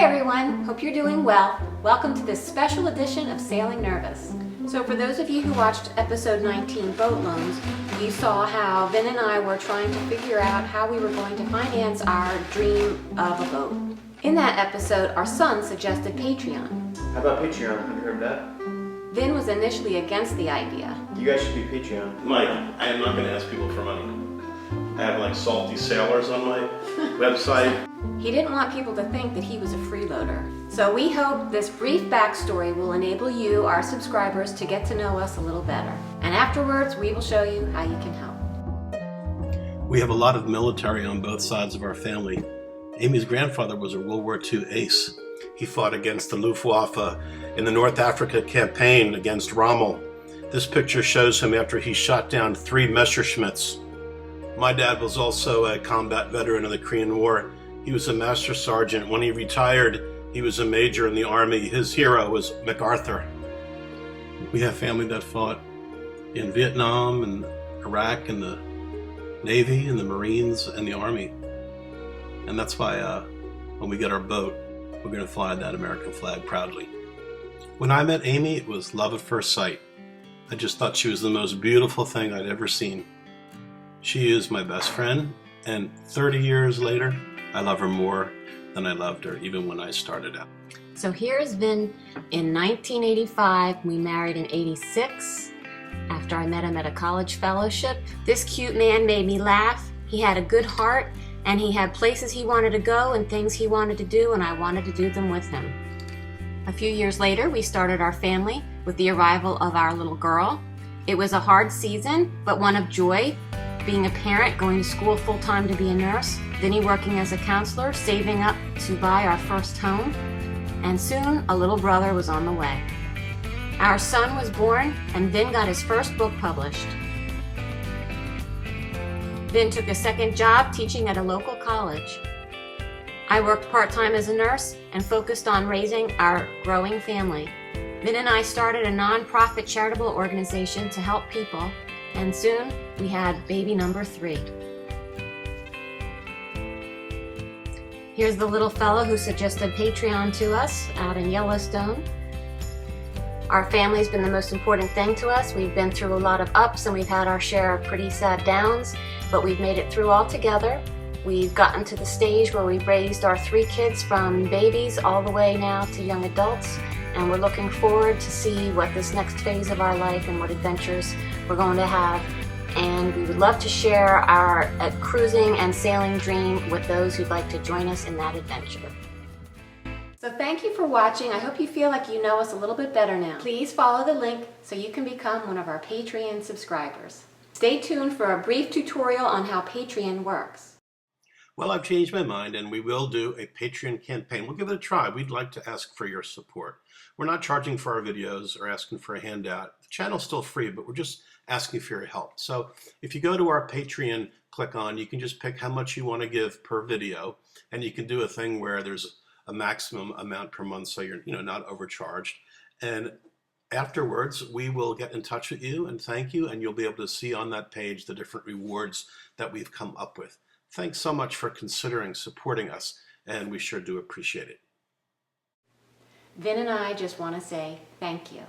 Hi everyone, hope you're doing well. Welcome to this special edition of Sailing Nervous. So for those of you who watched episode 19, Boat Loans, you saw how Vin and I were trying to figure out how we were going to finance our dream of a boat. In that episode, our son suggested Patreon. How about Patreon? Have you heard of that? Vin was initially against the idea. You guys should be Patreon. Mike, I am not going to ask people for money. I have like salty sailors on my website. He didn't want people to think that he was a freeloader. So we hope this brief backstory will enable you, our subscribers, to get to know us a little better. And afterwards, we will show you how you can help. We have a lot of military on both sides of our family. Amy's grandfather was a World War II ace. He fought against the Luftwaffe in the North Africa campaign against Rommel. This picture shows him after he shot down 3 Messerschmitts. My dad was also a combat veteran of the Korean War. He was a master sergeant. When he retired, he was a major in the Army. His hero was MacArthur. We have family that fought in Vietnam and Iraq and the Navy and the Marines and the Army. And that's why when we get our boat, we're going to fly that American flag proudly. When I met Amy, it was love at first sight. I just thought she was the most beautiful thing I'd ever seen. She is my best friend, and 30 years later, I love her more than I loved her, even when I started out. So here's Vin in 1985. We married in 86 after I met him at a college fellowship. This cute man made me laugh. He had a good heart, and he had places he wanted to go and things he wanted to do, and I wanted to do them with him. A few years later, we started our family with the arrival of our little girl. It was a hard season, but one of joy. Being a parent, going to school full-time to be a nurse, Vinny working as a counselor, saving up to buy our first home, and soon a little brother was on the way. Our son was born, and Vin got his first book published. Vin took a second job teaching at a local college. I worked part-time as a nurse and focused on raising our growing family. Vin and I started a non-profit charitable organization to help people, and soon we had baby number 3. Here's the little fellow who suggested Patreon to us out in Yellowstone. Our family's been the most important thing to us. We've been through a lot of ups and we've had our share of pretty sad downs, but we've made it through all together. We've gotten to the stage where we've raised our 3 kids from babies all the way now to young adults, and we're looking forward to see what this next phase of our life and what adventures we're going to have. And we would love to share our cruising and sailing dream with those who'd like to join us in that adventure. So thank you for watching. I hope you feel like you know us a little bit better now. Please follow the link so you can become one of our Patreon subscribers. Stay tuned for a brief tutorial on how Patreon works. Well, I've changed my mind, and we will do a Patreon campaign. We'll give it a try. We'd like to ask for your support. We're not charging for our videos or asking for a handout. The channel's still free, but we're just asking for your help. So if you go to our Patreon, click on, you can just pick how much you want to give per video, and you can do a thing where there's a maximum amount per month so you're not overcharged. And afterwards, we will get in touch with you and thank you, and you'll be able to see on that page the different rewards that we've come up with. Thanks so much for considering supporting us, and we sure do appreciate it. Vin and I just want to say thank you.